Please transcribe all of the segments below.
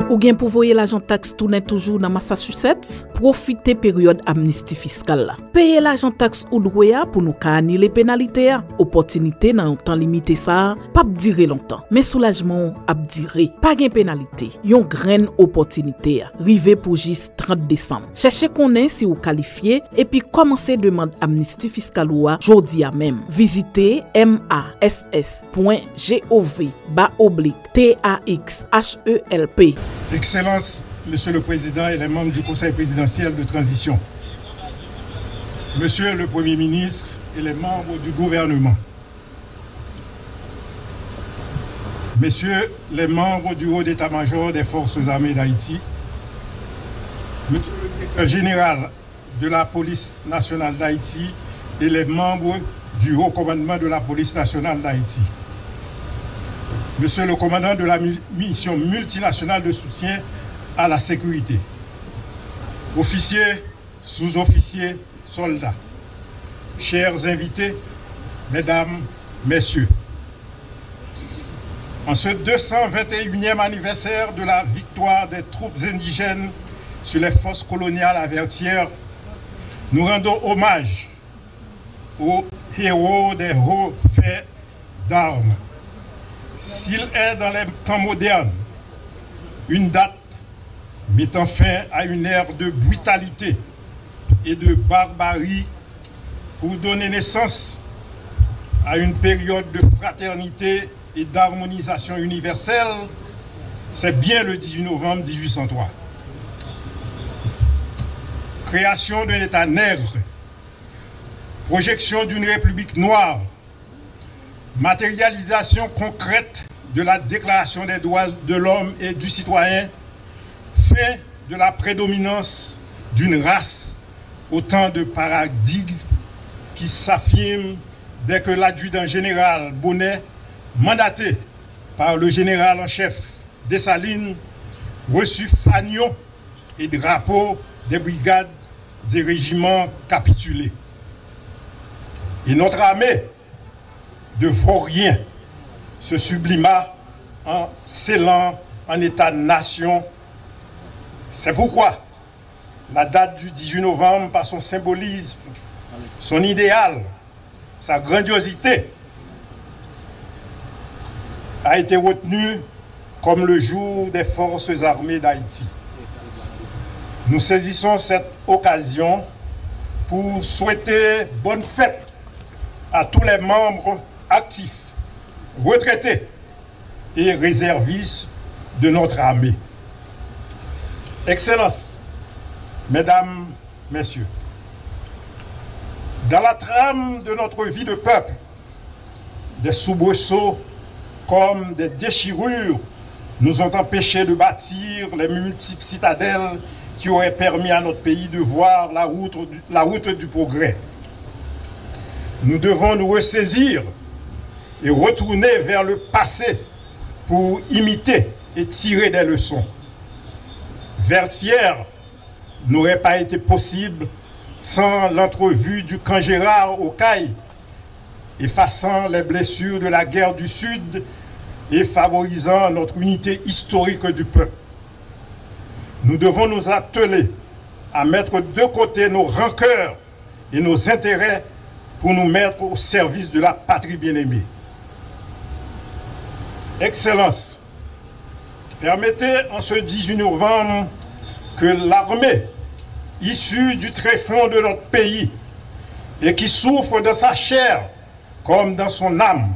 Ou bien pour voyer l'agent taxe tourner toujours dans Massachusetts, profitez période amnistie fiscale là. Payez l'agent taxe ou droit pour nous annuler pénalité a. Opportunité dans un temps limité ça, pas durer longtemps. Mais soulagement a durer. Pas gain pénalité. Yon graine opportunité a. Rive pour juste 30 décembre. Cherchez connaît si vous qualifiez et puis commencez demande amnistie fiscale ou a jodi a même. Visitez mass.gov/taxhelp. Excellences, Monsieur le Président et les membres du Conseil présidentiel de transition, Monsieur le Premier ministre et les membres du gouvernement, Messieurs les membres du Haut d'état-major des Forces armées d'Haïti, Monsieur le Directeur général de la Police nationale d'Haïti et les membres du Haut commandement de la Police nationale d'Haïti, Monsieur le commandant de la mission multinationale de soutien à la sécurité, officiers, sous-officiers, soldats, chers invités, mesdames, messieurs, en ce 221e anniversaire de la victoire des troupes indigènes sur les forces coloniales à Vertières, nous rendons hommage aux héros des hauts faits d'armes. S'il est dans les temps modernes une date mettant fin à une ère de brutalité et de barbarie pour donner naissance à une période de fraternité et d'harmonisation universelle, c'est bien le 18 novembre 1803. Création d'un État nègre, projection d'une République noire, matérialisation concrète de la Déclaration des droits de l'homme et du citoyen, fin de la prédominance d'une race, autant de paradigmes qui s'affirment dès que l'adjudant général Bonnet, mandaté par le général en chef Dessalines, reçut fanions et drapeaux des brigades et régiments capitulés. Et notre armée de vauriens se sublima en scellant en État-nation. C'est pourquoi la date du 18 novembre, par son symbolisme, son idéal, sa grandiosité, a été retenue comme le jour des forces armées d'Haïti. Nous saisissons cette occasion pour souhaiter bonne fête à tous les membres actifs, retraités et réservistes de notre armée. Excellences, Mesdames, Messieurs, dans la trame de notre vie de peuple, des soubresauts comme des déchirures nous ont empêchés de bâtir les multiples citadelles qui auraient permis à notre pays de voir la route du progrès. Nous devons nous ressaisir et retourner vers le passé pour imiter et tirer des leçons. Vertières n'aurait pas été possible sans l'entrevue du camp Gérard au Cail, effaçant les blessures de la guerre du Sud et favorisant notre unité historique du peuple. Nous devons nous atteler à mettre de côté nos rancœurs et nos intérêts pour nous mettre au service de la patrie bien-aimée. Excellences, permettez en ce 18 novembre que l'armée, issue du tréfonds de notre pays et qui souffre dans sa chair comme dans son âme,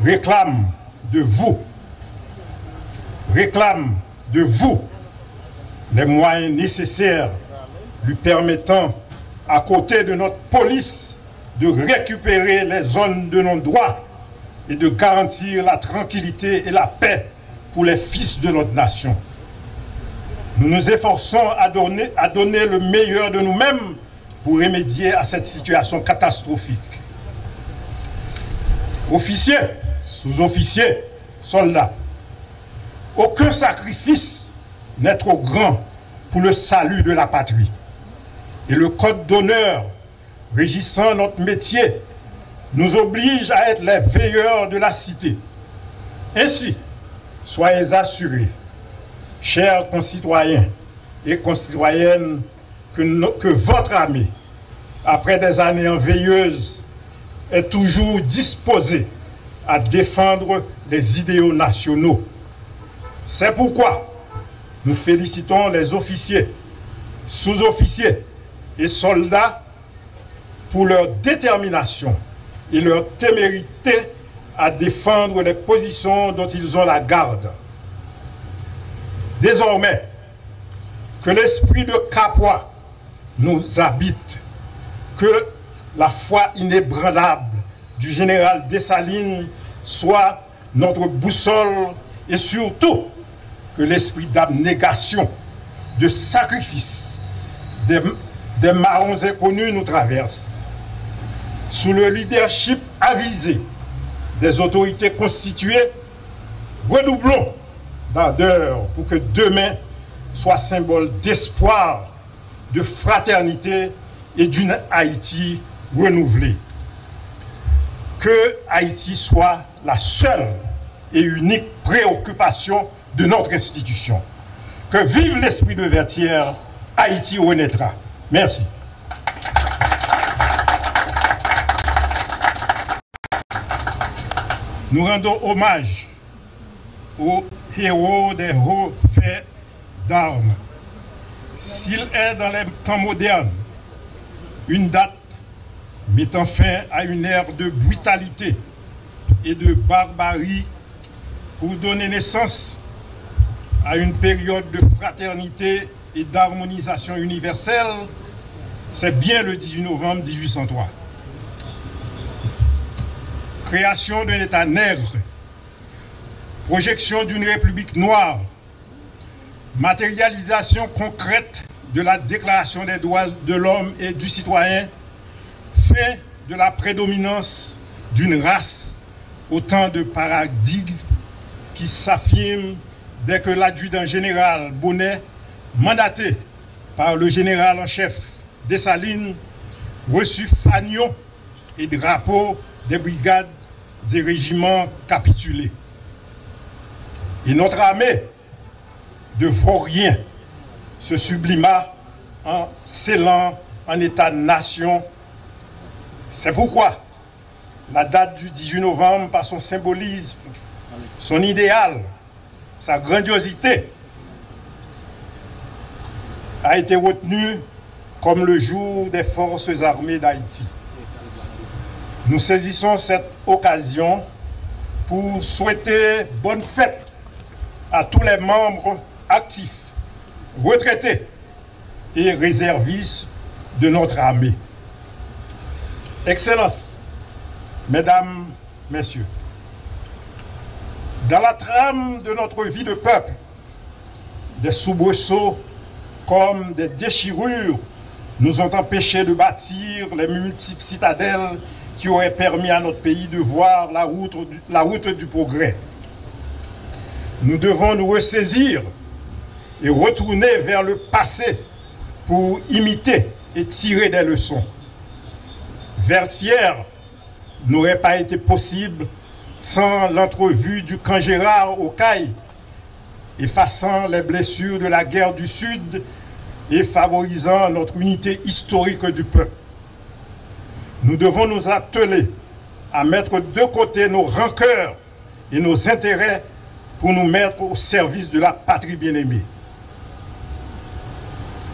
réclame de vous les moyens nécessaires lui permettant, à côté de notre police, de récupérer les zones de non-droit et de garantir la tranquillité et la paix pour les fils de notre nation. Nous nous efforçons à donner le meilleur de nous-mêmes pour remédier à cette situation catastrophique. Officiers, sous-officiers, soldats, aucun sacrifice n'est trop grand pour le salut de la patrie. Et le code d'honneur régissant notre métier nous oblige à être les veilleurs de la cité. Ainsi, soyez assurés chers concitoyens et concitoyennes, que votre armée, après des années enveilleuses, est toujours disposée à défendre les idéaux nationaux. C'est pourquoi nous félicitons les officiers, sous-officiers et soldats pour leur détermination et leur témérité à défendre les positions dont ils ont la garde. Désormais, que l'esprit de Capois nous habite, que la foi inébranlable du général Dessalines soit notre boussole et surtout que l'esprit d'abnégation, de sacrifice des marrons inconnus nous traverse. Sous le leadership avisé des autorités constituées, redoublons d'ardeur pour que demain soit symbole d'espoir, de fraternité et d'une Haïti renouvelée. Que Haïti soit la seule et unique préoccupation de notre institution. Que vive l'esprit de Vertières, Haïti renaîtra. Merci. Nous rendons hommage aux héros des hauts faits d'armes. S'il est dans les temps modernes une date mettant fin à une ère de brutalité et de barbarie pour donner naissance à une période de fraternité et d'harmonisation universelle, c'est bien le 18 novembre 1803. Création d'un État nègre, projection d'une République noire, matérialisation concrète de la Déclaration des droits de l'homme et du citoyen, fin de la prédominance d'une race, autant de paradigmes qui s'affirment dès que l'adjudant général Bonnet, mandaté par le général en chef Dessalines, reçut fanions et drapeaux des brigades et régiments capitulés. Et notre armée de vauriens se sublima en scellant en État-nation. C'est pourquoi la date du 18 novembre, par son symbolisme, son idéal, sa grandiosité, a été retenue comme le jour des forces armées d'Haïti. Nous saisissons cette occasion pour souhaiter bonne fête à tous les membres actifs, retraités et réservistes de notre armée. Excellences, Mesdames, Messieurs, dans la trame de notre vie de peuple, des soubresauts comme des déchirures nous ont empêchés de bâtir les multiples citadelles qui auraient permis à notre pays de voir la route du progrès. Nous devons nous ressaisir et retourner vers le passé pour imiter et tirer des leçons. Vertières n'aurait pas été possible sans l'entrevue du camp Gérard au Cail, effaçant les blessures de la guerre du Sud et favorisant notre unité historique du peuple. Nous devons nous atteler à mettre de côté nos rancœurs et nos intérêts pour nous mettre au service de la patrie bien-aimée.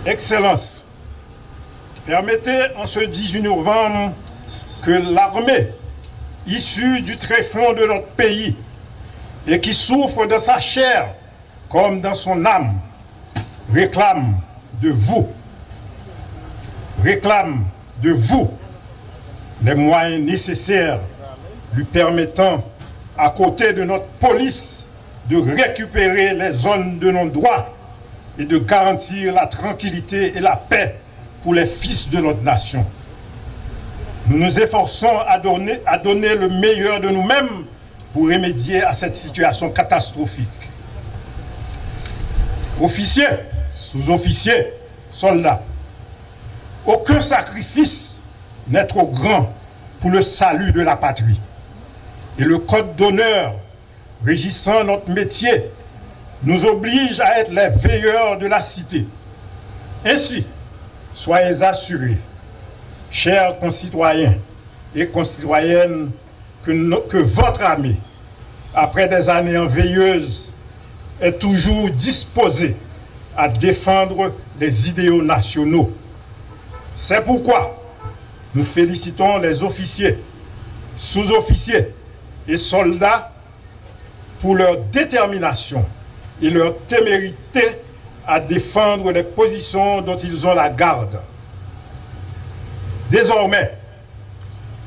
Excellences, permettez en ce 18 novembre que l'armée, issue du tréfonds de notre pays et qui souffre de sa chair comme dans son âme, réclame de vous les moyens nécessaires lui permettant, à côté de notre police, de récupérer les zones de non-droit et de garantir la tranquillité et la paix pour les fils de notre nation. Nous nous efforçons à donner le meilleur de nous-mêmes pour remédier à cette situation catastrophique. Officiers, sous-officiers, soldats, aucun sacrifice n'est trop grand pour le salut de la patrie. Et le code d'honneur régissant notre métier nous oblige à être les veilleurs de la cité. Ainsi, soyez assurés, chers concitoyens et concitoyennes, que votre armée, après des années veilleuses, est toujours disposée à défendre les idéaux nationaux. C'est pourquoi nous félicitons les officiers, sous-officiers et soldats pour leur détermination et leur témérité à défendre les positions dont ils ont la garde. Désormais,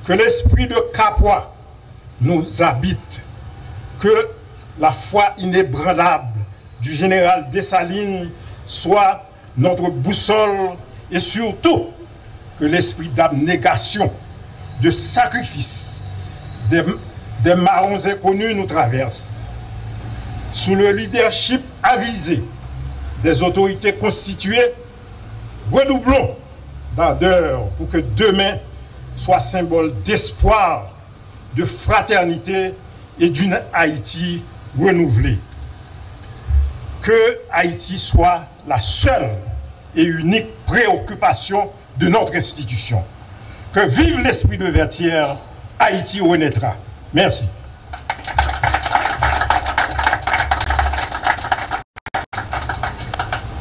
que l'esprit de Capois nous habite, que la foi inébranlable du général Dessalines soit notre boussole et surtout que l'esprit d'abnégation, de sacrifice des marrons inconnus nous traverse. Sous le leadership avisé des autorités constituées, redoublons d'ardeur pour que demain soit symbole d'espoir, de fraternité et d'une Haïti renouvelée. Que Haïti soit la seule et unique préoccupation de notre institution. Que vive l'esprit de Vertières, Haïti renaîtra. Merci.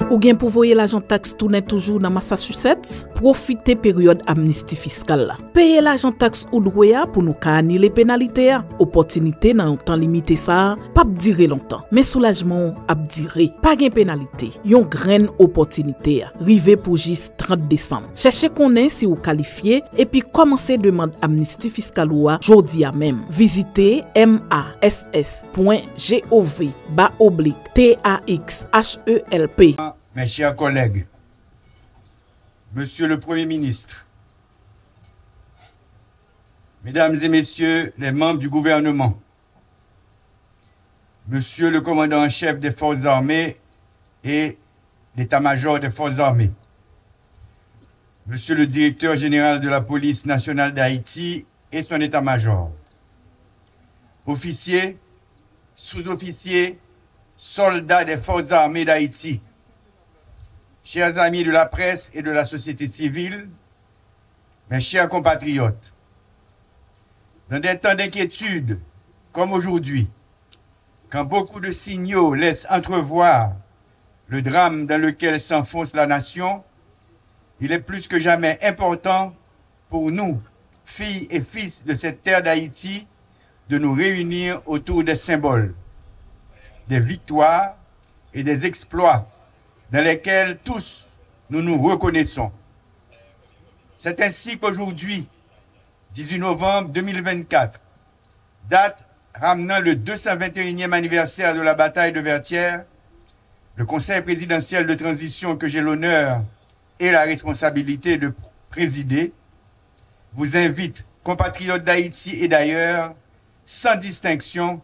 Ou gen pou voye l'agent taxe tourner toujours dans Massachusetts, profiter période amnistie fiscale là. Payer l'agent taxe ou droya pour nous ka annuler pénalité a. Opportunité dans un temps limité ça, pas durer longtemps. Mais soulagement ap dire, pas gen pénalité. Yon graine opportunité a. Rive pour juste 30 décembre. Cherchez connaît si vous qualifiez et puis commencez demande amnistie fiscale ou a jodi a même. Visitez mass.gov/taxhelp. Mes chers collègues, Monsieur le Premier ministre, Mesdames et Messieurs les membres du gouvernement, Monsieur le commandant en chef des forces armées et l'état-major des forces armées, Monsieur le directeur général de la police nationale d'Haïti et son état-major, officiers, sous-officiers, soldats des forces armées d'Haïti, chers amis de la presse et de la société civile, mes chers compatriotes, dans des temps d'inquiétude comme aujourd'hui, quand beaucoup de signaux laissent entrevoir le drame dans lequel s'enfonce la nation, il est plus que jamais important pour nous, filles et fils de cette terre d'Haïti, de nous réunir autour des symboles, des victoires et des exploits dans lesquels tous nous nous reconnaissons. C'est ainsi qu'aujourd'hui, 18 novembre 2024, date ramenant le 221e anniversaire de la bataille de Vertières, le Conseil présidentiel de transition que j'ai l'honneur et la responsabilité de présider, vous invite, compatriotes d'Haïti et d'ailleurs, sans distinction,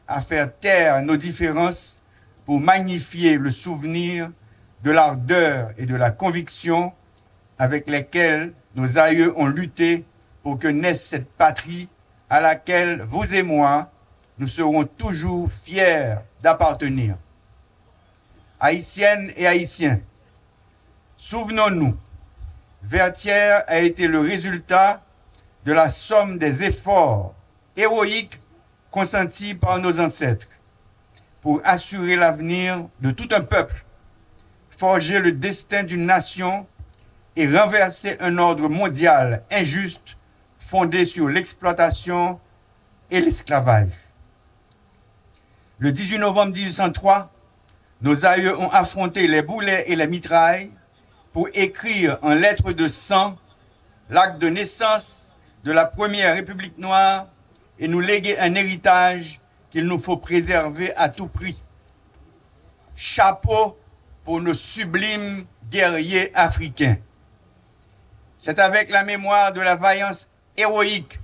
à faire taire nos différences pour magnifier le souvenir de l'ardeur et de la conviction avec lesquelles nos aïeux ont lutté pour que naisse cette patrie à laquelle vous et moi, nous serons toujours fiers d'appartenir. Haïtiennes et Haïtiens, souvenons-nous, Vertières a été le résultat de la somme des efforts héroïques consentis par nos ancêtres pour assurer l'avenir de tout un peuple, forger le destin d'une nation et renverser un ordre mondial injuste fondé sur l'exploitation et l'esclavage. Le 18 novembre 1803, nos aïeux ont affronté les boulets et les mitrailles pour écrire en lettres de sang l'acte de naissance de la première République noire et nous léguer un héritage qu'il nous faut préserver à tout prix. Chapeau pour nos sublimes guerriers africains. C'est avec la mémoire de la vaillance héroïque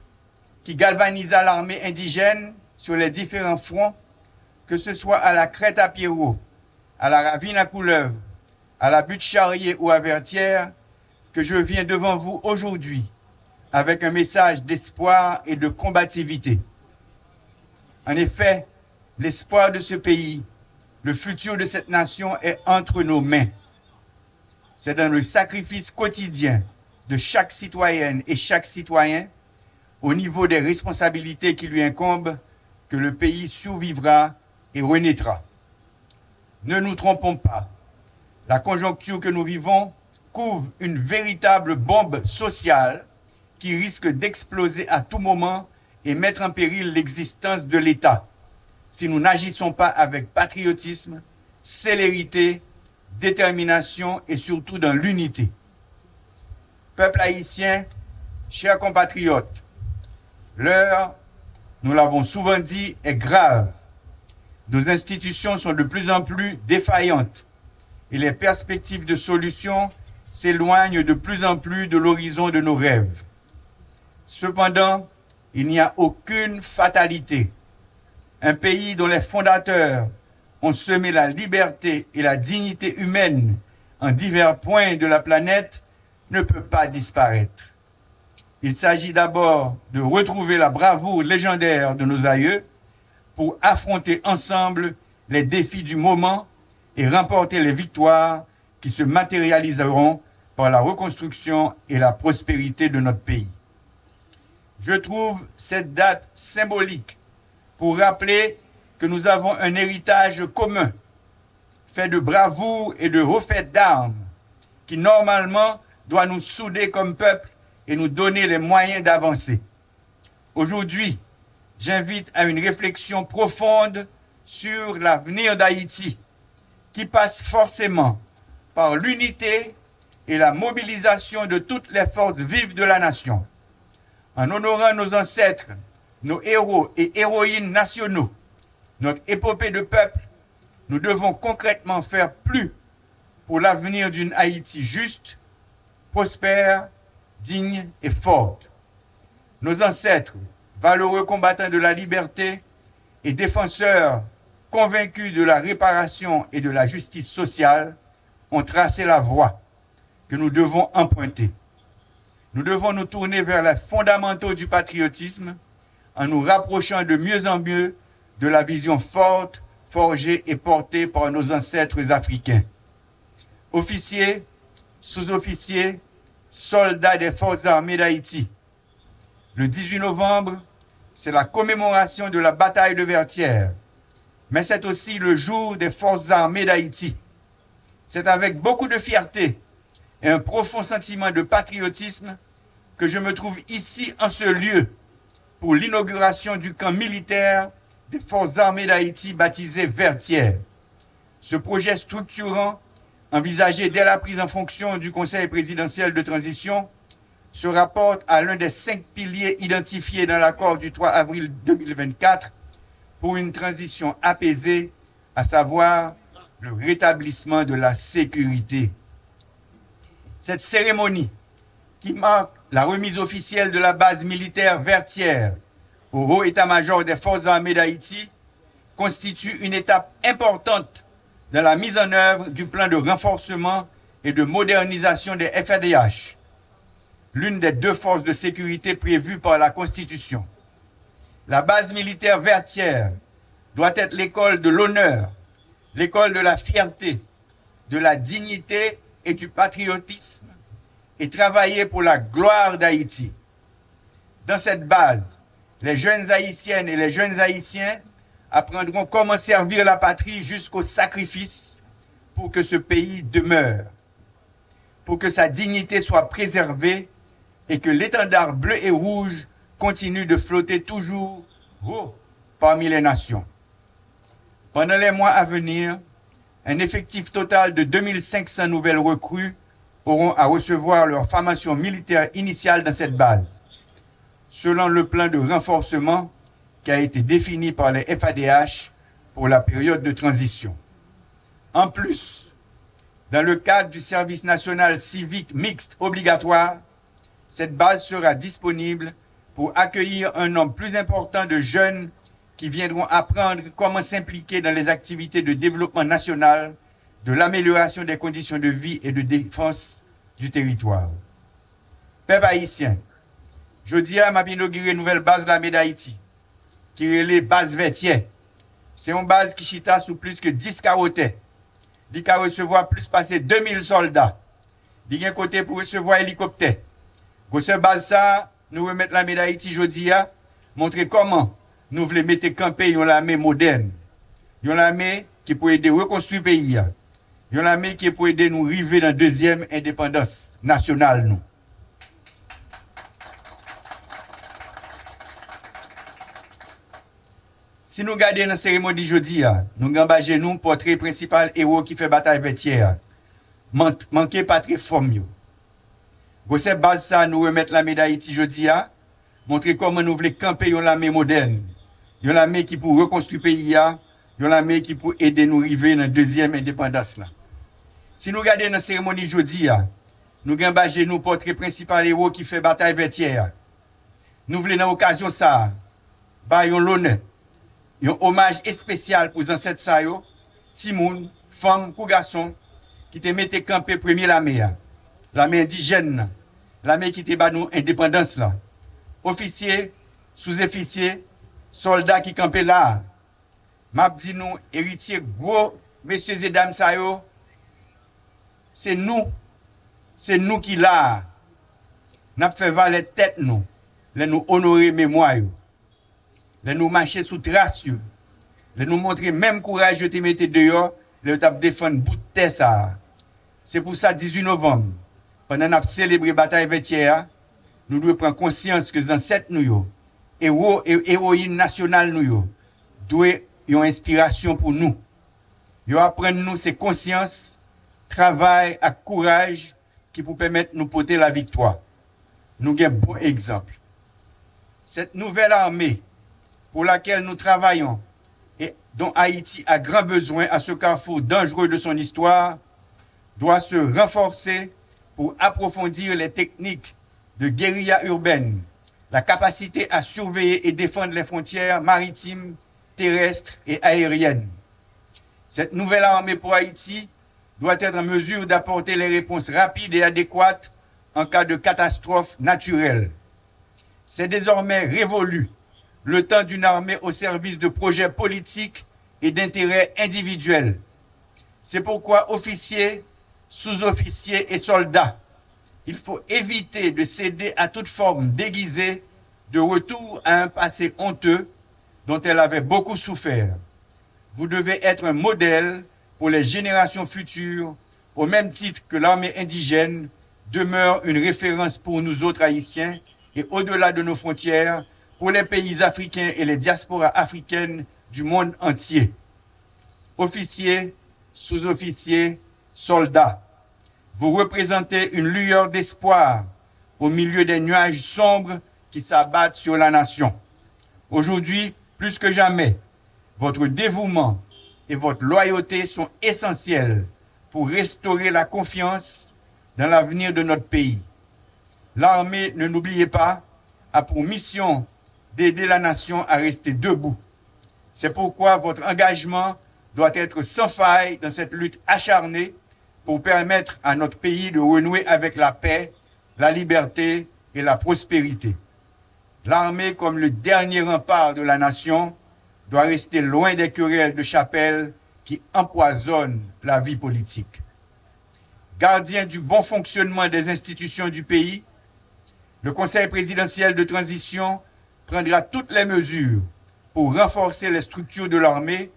qui galvanisa l'armée indigène sur les différents fronts, que ce soit à la Crête à Pierrot, à la Ravine à Couleuvre, à la Butte Charrier ou à Vertières, que je viens devant vous aujourd'hui avec un message d'espoir et de combativité. En effet, l'espoir de ce pays Le futur de cette nation est entre nos mains. C'est dans le sacrifice quotidien de chaque citoyenne et chaque citoyen, au niveau des responsabilités qui lui incombent, que le pays survivra et renaîtra. Ne nous trompons pas. La conjoncture que nous vivons couvre une véritable bombe sociale qui risque d'exploser à tout moment et mettre en péril l'existence de l'État si nous n'agissons pas avec patriotisme, célérité, détermination et surtout dans l'unité. Peuple haïtien, chers compatriotes, l'heure, nous l'avons souvent dit, est grave. Nos institutions sont de plus en plus défaillantes et les perspectives de solutions s'éloignent de plus en plus de l'horizon de nos rêves. Cependant, il n'y a aucune fatalité. Un pays dont les fondateurs ont semé la liberté et la dignité humaine en divers points de la planète ne peut pas disparaître. Il s'agit d'abord de retrouver la bravoure légendaire de nos aïeux pour affronter ensemble les défis du moment et remporter les victoires qui se matérialiseront par la reconstruction et la prospérité de notre pays. Je trouve cette date symbolique pour rappeler que nous avons un héritage commun, fait de bravoure et de refaite d'armes, qui normalement doit nous souder comme peuple et nous donner les moyens d'avancer. Aujourd'hui, j'invite à une réflexion profonde sur l'avenir d'Haïti, qui passe forcément par l'unité et la mobilisation de toutes les forces vives de la nation. En honorant nos ancêtres, nos héros et héroïnes nationaux, notre épopée de peuple, nous devons concrètement faire plus pour l'avenir d'une Haïti juste, prospère, digne et forte. Nos ancêtres, valeureux combattants de la liberté et défenseurs convaincus de la réparation et de la justice sociale, ont tracé la voie que nous devons emprunter. Nous devons nous tourner vers les fondamentaux du patriotisme en nous rapprochant de mieux en mieux de la vision forte, forgée et portée par nos ancêtres africains. Officiers, sous-officiers, soldats des forces armées d'Haïti. Le 18 novembre, c'est la commémoration de la bataille de Vertières, mais c'est aussi le jour des forces armées d'Haïti. C'est avec beaucoup de fierté et un profond sentiment de patriotisme que je me trouve ici en ce lieu pour l'inauguration du camp militaire des forces armées d'Haïti baptisé Vertières. Ce projet structurant, envisagé dès la prise en fonction du Conseil présidentiel de transition, se rapporte à l'un des 5 piliers identifiés dans l'accord du 3 avril 2024 pour une transition apaisée, à savoir le rétablissement de la sécurité. Cette cérémonie, qui marque la remise officielle de la base militaire Vertières au haut état-major des forces armées d'Haïti, constitue une étape importante dans la mise en œuvre du plan de renforcement et de modernisation des FADH, l'une des 2 forces de sécurité prévues par la Constitution. La base militaire Vertières doit être l'école de l'honneur, l'école de la fierté, de la dignité et du patriotisme, et travailler pour la gloire d'Haïti. Dans cette base, les jeunes haïtiennes et les jeunes haïtiens apprendront comment servir la patrie jusqu'au sacrifice pour que ce pays demeure, pour que sa dignité soit préservée et que l'étendard bleu et rouge continue de flotter toujours haut parmi les nations. Pendant les mois à venir, un effectif total de 2500 nouvelles recrues auront à recevoir leur formation militaire initiale dans cette base, selon le plan de renforcement qui a été défini par les FADH pour la période de transition. En plus, dans le cadre du service national civique mixte obligatoire, cette base sera disponible pour accueillir un nombre plus important de jeunes qui viendront apprendre comment s'impliquer dans les activités de développement national, de l'amélioration des conditions de vie et de défense du territoire. Peuple haïtien, je dis à m'a inauguré une nouvelle base de l'armée d'Haïti, qui est les bases Vertières. C'est une base qui chita sous plus que 10 carottes. Il a recevoir plus passer 2000 soldats. Il y a un côté pour recevoir hélicoptère. Pour ce base ça, nous remettre la médaille d'Haïti aujourd'hui, montrer comment nous voulons mettre camper une armée moderne. Une armée qui peut aider à reconstruire le pays. Une armée qui peut aider nous arriver dans la deuxième indépendance nationale. Nous. Si nous regardons la cérémonie d'aujourd'hui, nous engagons nous portrait principal héros qui fait bataille vêtière. Manquez pas très forme. Pour cette base, ça, nous remettre la médaille d'Haïti, montrer comment nous voulons camper une armée moderne. Une armée qui peut reconstruire le pays, une armée qui peut aider nous arriver dans la deuxième indépendance. Là. Si nous regardons la cérémonie d'aujourd'hui, nous engagons nous portrait principal héros qui fait bataille vêtière. Nous voulons, dans l'occasion, ça, bailler l'honneur. Un hommage spécial pour les ancêtres Sayo, Timoun, femmes, pour garçons, qui te mettent camper premier l'armée indigène, l'armée qui te bat nous indépendance là. Officiers, sous-officiers, soldats qui campaient là. M'a dit nous, héritiers gros, messieurs et dames Sayo, c'est nous qui là. N'a fait valer tête nous, nous honorer mémoire. De nous marcher sous trace, de nous montrer même courage de te mettre dehors, de te défendre bout de terre ça. C'est pour ça, 18 novembre, pendant que nous célébrons la bataille vêtière, nous devons prendre conscience que les ancêtres nous, héros et héroïnes nationales nous, doivent une inspiration pour nous. Ils apprennent nous ces consciences, travail et courage qui pour permettre de nous porter la victoire. Nous avons un bon exemple. Cette nouvelle armée pour laquelle nous travaillons et dont Haïti a grand besoin à ce carrefour dangereux de son histoire, doit se renforcer pour approfondir les techniques de guérilla urbaine, la capacité à surveiller et défendre les frontières maritimes, terrestres et aériennes. Cette nouvelle armée pour Haïti doit être en mesure d'apporter les réponses rapides et adéquates en cas de catastrophe naturelle. C'est désormais révolu le temps d'une armée au service de projets politiques et d'intérêts individuels. C'est pourquoi officiers, sous-officiers et soldats, il faut éviter de céder à toute forme déguisée de retour à un passé honteux dont elle avait beaucoup souffert. Vous devez être un modèle pour les générations futures, au même titre que l'armée indigène demeure une référence pour nous autres Haïtiens et au-delà de nos frontières, pour les pays africains et les diasporas africaines du monde entier. Officiers, sous-officiers, soldats, vous représentez une lueur d'espoir au milieu des nuages sombres qui s'abattent sur la nation. Aujourd'hui, plus que jamais, votre dévouement et votre loyauté sont essentiels pour restaurer la confiance dans l'avenir de notre pays. L'armée, ne l'oubliez pas, a pour mission d'aider la nation à rester debout. C'est pourquoi votre engagement doit être sans faille dans cette lutte acharnée pour permettre à notre pays de renouer avec la paix, la liberté et la prospérité. L'armée, comme le dernier rempart de la nation, doit rester loin des querelles de chapelle qui empoisonnent la vie politique. Gardien du bon fonctionnement des institutions du pays, le Conseil présidentiel de transition prendra toutes les mesures pour renforcer les structures de l'armée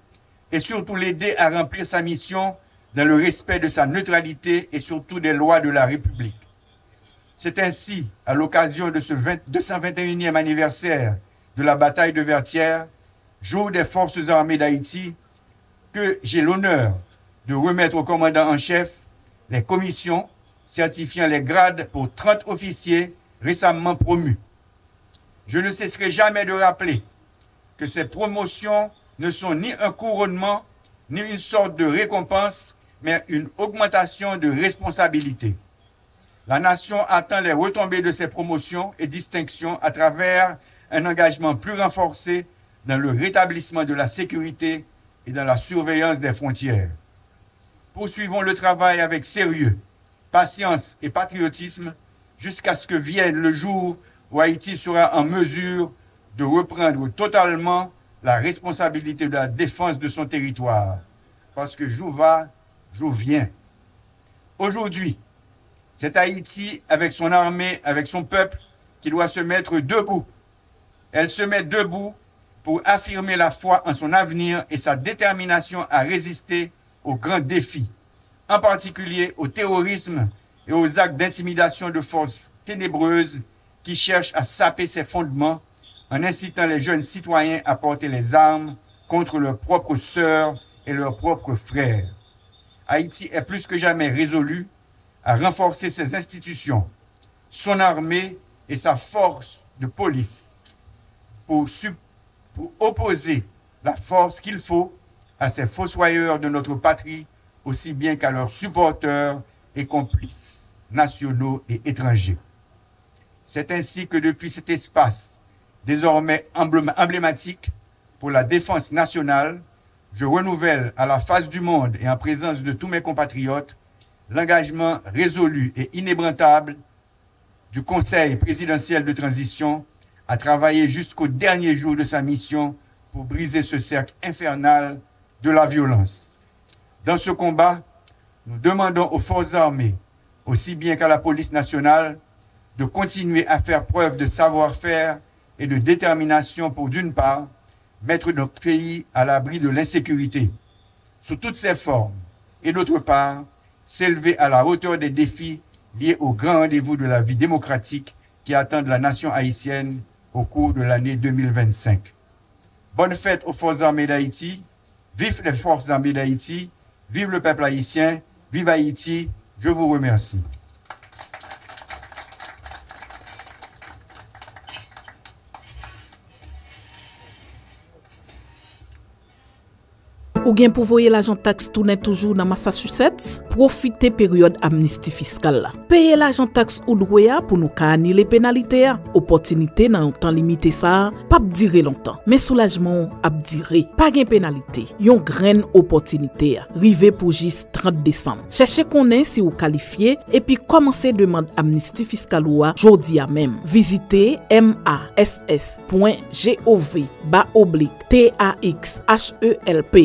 et surtout l'aider à remplir sa mission dans le respect de sa neutralité et surtout des lois de la République. C'est ainsi, à l'occasion de ce 221e anniversaire de la bataille de Vertières, jour des forces armées d'Haïti, que j'ai l'honneur de remettre au commandant en chef les commissions certifiant les grades pour 30 officiers récemment promus. Je ne cesserai jamais de rappeler que ces promotions ne sont ni un couronnement, ni une sorte de récompense, mais une augmentation de responsabilité. La nation attend les retombées de ces promotions et distinctions à travers un engagement plus renforcé dans le rétablissement de la sécurité et dans la surveillance des frontières. Poursuivons le travail avec sérieux, patience et patriotisme jusqu'à ce que vienne le jour où Haïti sera en mesure de reprendre totalement la responsabilité de la défense de son territoire. Parce que j'où va, j'où viens. Aujourd'hui, c'est Haïti, avec son armée, avec son peuple, qui doit se mettre debout. Elle se met debout pour affirmer la foi en son avenir et sa détermination à résister aux grands défis, en particulier au terrorisme et aux actes d'intimidation de forces ténébreuses qui cherchent à saper ses fondements en incitant les jeunes citoyens à porter les armes contre leurs propres sœurs et leurs propres frères. Haïti est plus que jamais résolu à renforcer ses institutions, son armée et sa force de police pour opposer la force qu'il faut à ces fossoyeurs de notre patrie, aussi bien qu'à leurs supporters et complices nationaux et étrangers. C'est ainsi que depuis cet espace, désormais emblématique pour la défense nationale, je renouvelle à la face du monde et en présence de tous mes compatriotes l'engagement résolu et inébranlable du Conseil présidentiel de transition à travailler jusqu'au dernier jour de sa mission pour briser ce cercle infernal de la violence. Dans ce combat, nous demandons aux forces armées, aussi bien qu'à la police nationale, de continuer à faire preuve de savoir-faire et de détermination pour, d'une part, mettre notre pays à l'abri de l'insécurité, sous toutes ses formes, et d'autre part, s'élever à la hauteur des défis liés au grand rendez-vous de la vie démocratique qui attendent la nation haïtienne au cours de l'année 2025. Bonne fête aux forces armées d'Haïti, vive les forces armées d'Haïti, vive le peuple haïtien, vive Haïti, je vous remercie. Ou gen pou voye l'agent taxe tourner toujours dans Massachusetts, profiter période amnistie fiscale là. Payer l'agent taxe ou droya pour nous ka annuler pénalité a. Opportunité dans un temps limité ça, pas durer longtemps. Mais soulagement ap durer. Pas gen pénalité. Yon graine opportunité a. Rive pour juste 30 décembre. Cherchez connaît si vous qualifié et puis commencez demande amnistie fiscale ou a jodi a même. Visitez mass.gov/taxhelp